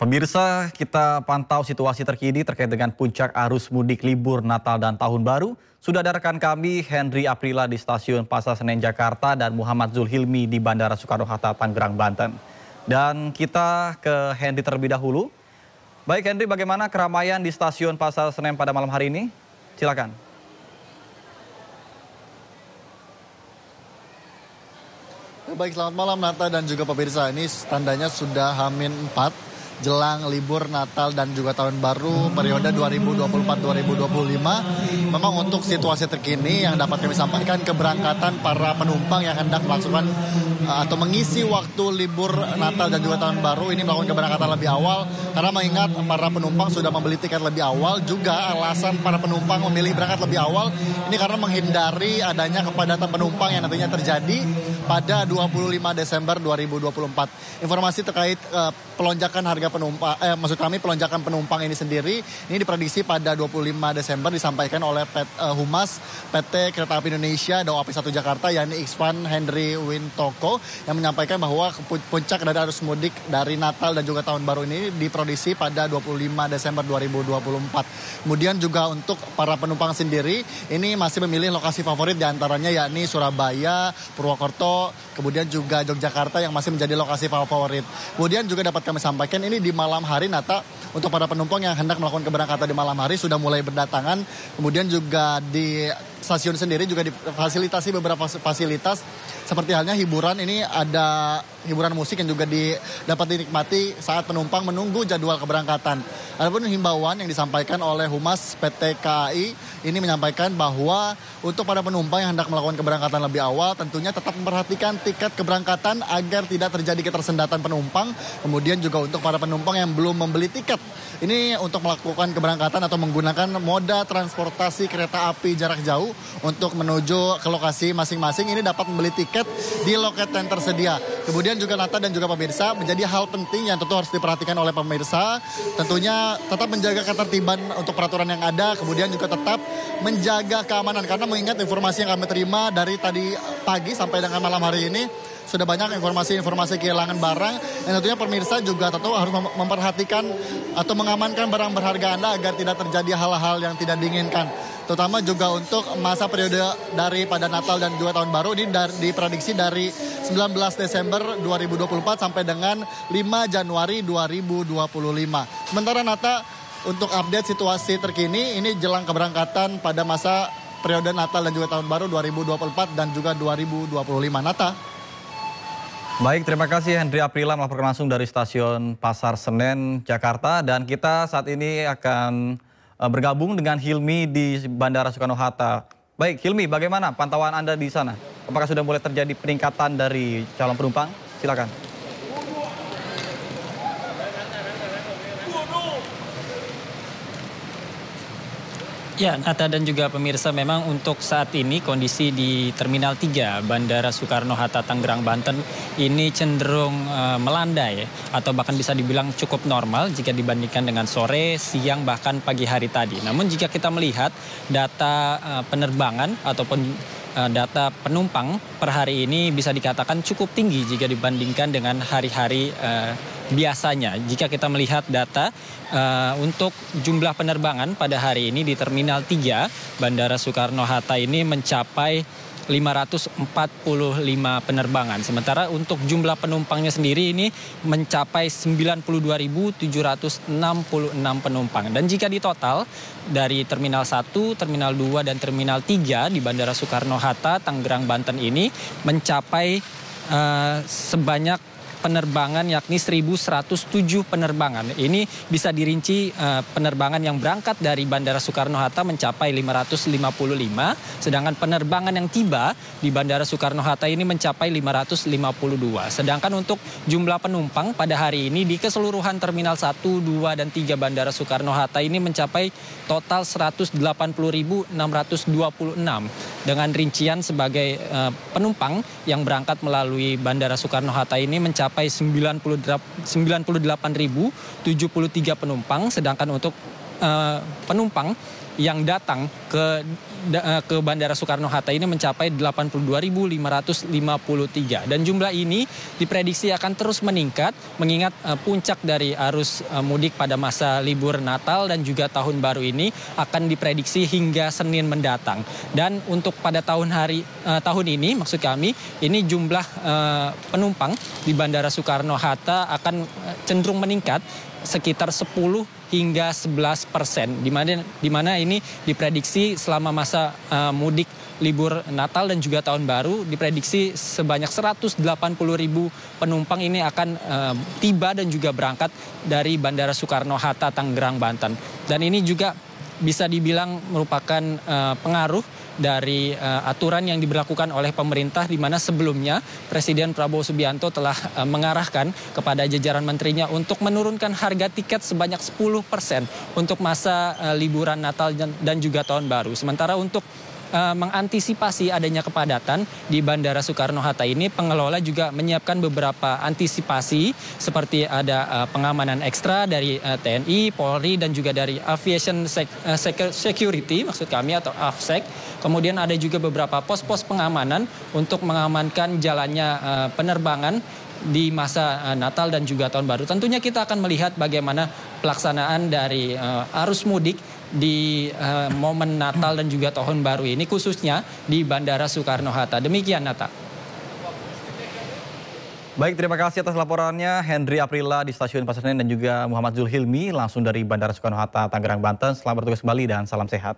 Pemirsa, kita pantau situasi terkini terkait dengan puncak arus mudik libur Natal dan Tahun Baru. Sudah ada rekan kami Henry Aprila di Stasiun Pasar Senen Jakarta dan Muhammad Zulhilmi di Bandara Soekarno-Hatta Tangerang, Banten. Dan kita ke Henry terlebih dahulu. Baik Henry, bagaimana keramaian di Stasiun Pasar Senen pada malam hari ini? Silakan. Baik, selamat malam Nata dan juga pemirsa. Ini tandanya sudah H-4 jelang libur Natal dan juga Tahun Baru periode 2024-2025. Memang untuk situasi terkini yang dapat kami sampaikan, keberangkatan para penumpang yang hendak melakukan atau mengisi waktu libur Natal dan juga Tahun Baru ini melakukan keberangkatan lebih awal karena mengingat para penumpang sudah membeli tiket lebih awal. Juga alasan para penumpang memilih berangkat lebih awal ini karena menghindari adanya kepadatan penumpang yang nantinya terjadi pada 25 Desember 2024. Informasi terkait pelonjakan harga penumpang, pelonjakan penumpang ini sendiri, ini diprediksi pada 25 Desember disampaikan oleh Humas PT Kereta Api Indonesia Daob Api 1 Jakarta, yakni Iksvan Henry Wintoko, yang menyampaikan bahwa puncak dari arus mudik dari Natal dan juga Tahun Baru ini diprediksi pada 25 Desember 2024. Kemudian juga untuk para penumpang sendiri, ini masih memilih lokasi favorit diantaranya yakni Surabaya, Purwokerto, kemudian juga Yogyakarta yang masih menjadi lokasi favorit. Kemudian juga dapat kami sampaikan ini di malam hari Nata, untuk para penumpang yang hendak melakukan keberangkatan di malam hari sudah mulai berdatangan. Kemudian juga di stasiun sendiri juga difasilitasi beberapa fasilitas seperti halnya hiburan. Ini ada hiburan musik yang juga dapat dinikmati saat penumpang menunggu jadwal keberangkatan. Adapun himbauan yang disampaikan oleh Humas PT KAI ini menyampaikan bahwa untuk para penumpang yang hendak melakukan keberangkatan lebih awal tentunya tetap memperhatikan tiket keberangkatan agar tidak terjadi ketersendatan penumpang. Kemudian juga untuk para penumpang yang belum membeli tiket ini untuk melakukan keberangkatan atau menggunakan moda transportasi kereta api jarak jauh untuk menuju ke lokasi masing-masing ini dapat membeli tiket di loket yang tersedia. Kemudian juga Nata dan juga pemirsa, menjadi hal penting yang tentu harus diperhatikan oleh pemirsa, tentunya tetap menjaga ketertiban untuk peraturan yang ada, kemudian juga tetap menjaga keamanan karena mengingat informasi yang kami terima dari tadi pagi sampai dengan malam hari ini sudah banyak informasi-informasi kehilangan barang yang tentunya pemirsa juga tentu harus memperhatikan atau mengamankan barang berharga Anda agar tidak terjadi hal-hal yang tidak diinginkan. Terutama juga untuk masa periode daripada Natal dan juga Tahun Baru ini diprediksi dari 19 Desember 2024 sampai dengan 5 Januari 2025. Sementara Nata, untuk update situasi terkini ini jelang keberangkatan pada masa periode Natal dan juga Tahun Baru 2024 dan juga 2025. Nata. Baik, terima kasih Henry Aprila melaporkan langsung dari Stasiun Pasar Senen, Jakarta. Dan kita saat ini akan bergabung dengan Hilmi di Bandara Soekarno-Hatta. Baik, Hilmi, bagaimana pantauan Anda di sana? Apakah sudah mulai terjadi peningkatan dari calon penumpang? Silakan. Ya, Nata dan juga pemirsa, memang untuk saat ini kondisi di Terminal 3 Bandara Soekarno-Hatta Tangerang, Banten ini cenderung melandai atau bahkan bisa dibilang cukup normal jika dibandingkan dengan sore, siang, bahkan pagi hari tadi. Namun jika kita melihat data penerbangan ataupun data penumpang per hari ini bisa dikatakan cukup tinggi jika dibandingkan dengan hari-hari biasanya. Jika kita melihat data untuk jumlah penerbangan pada hari ini di Terminal 3 Bandara Soekarno-Hatta ini mencapai 545 penerbangan. Sementara untuk jumlah penumpangnya sendiri ini mencapai 92.766 penumpang. Dan jika ditotal dari Terminal 1, Terminal 2, dan Terminal 3 di Bandara Soekarno-Hatta Tangerang, Banten ini mencapai sebanyak penerbangan yakni 1.107 penerbangan. Ini bisa dirinci penerbangan yang berangkat dari Bandara Soekarno-Hatta mencapai 555, sedangkan penerbangan yang tiba di Bandara Soekarno-Hatta ini mencapai 552. Sedangkan untuk jumlah penumpang pada hari ini di keseluruhan Terminal 1, 2, dan 3 Bandara Soekarno-Hatta ini mencapai total 180.626 dengan rincian sebagai penumpang yang berangkat melalui Bandara Soekarno-Hatta ini mencapai 98.073 penumpang, sedangkan untuk penumpang yang datang ke ke Bandara Soekarno-Hatta ini mencapai 82.553 dan jumlah ini diprediksi akan terus meningkat mengingat puncak dari arus mudik pada masa libur Natal dan juga Tahun Baru ini akan diprediksi hingga Senin mendatang. Dan untuk pada tahun ini maksud kami ini jumlah penumpang di Bandara Soekarno-Hatta akan cenderung meningkat sekitar 10 hingga 11%, di mana ini diprediksi selama masa mudik libur Natal dan juga Tahun Baru diprediksi sebanyak 180.000 penumpang ini akan tiba dan juga berangkat dari Bandara Soekarno-Hatta Tangerang, Banten. Dan ini juga bisa dibilang merupakan pengaruh dari aturan yang diberlakukan oleh pemerintah, di mana sebelumnya Presiden Prabowo Subianto telah mengarahkan kepada jajaran menterinya untuk menurunkan harga tiket sebanyak 10% untuk masa liburan Natal dan juga Tahun Baru. Sementara untuk mengantisipasi adanya kepadatan di Bandara Soekarno-Hatta ini, pengelola juga menyiapkan beberapa antisipasi seperti ada pengamanan ekstra dari TNI, Polri dan juga dari Aviation Security maksud kami atau AFSEC. Kemudian ada juga beberapa pos-pos pengamanan untuk mengamankan jalannya penerbangan di masa Natal dan juga Tahun Baru. Tentunya kita akan melihat bagaimana pelaksanaan dari arus mudik di momen Natal dan juga Tahun Baru ini khususnya di Bandara Soekarno-Hatta. Demikian, Nata. Baik, terima kasih atas laporannya Henry Aprila di Stasiun Pasar Senen dan juga Muhammad Zulhilmi langsung dari Bandara Soekarno-Hatta Tangerang, Banten. Selamat bertugas kembali dan salam sehat.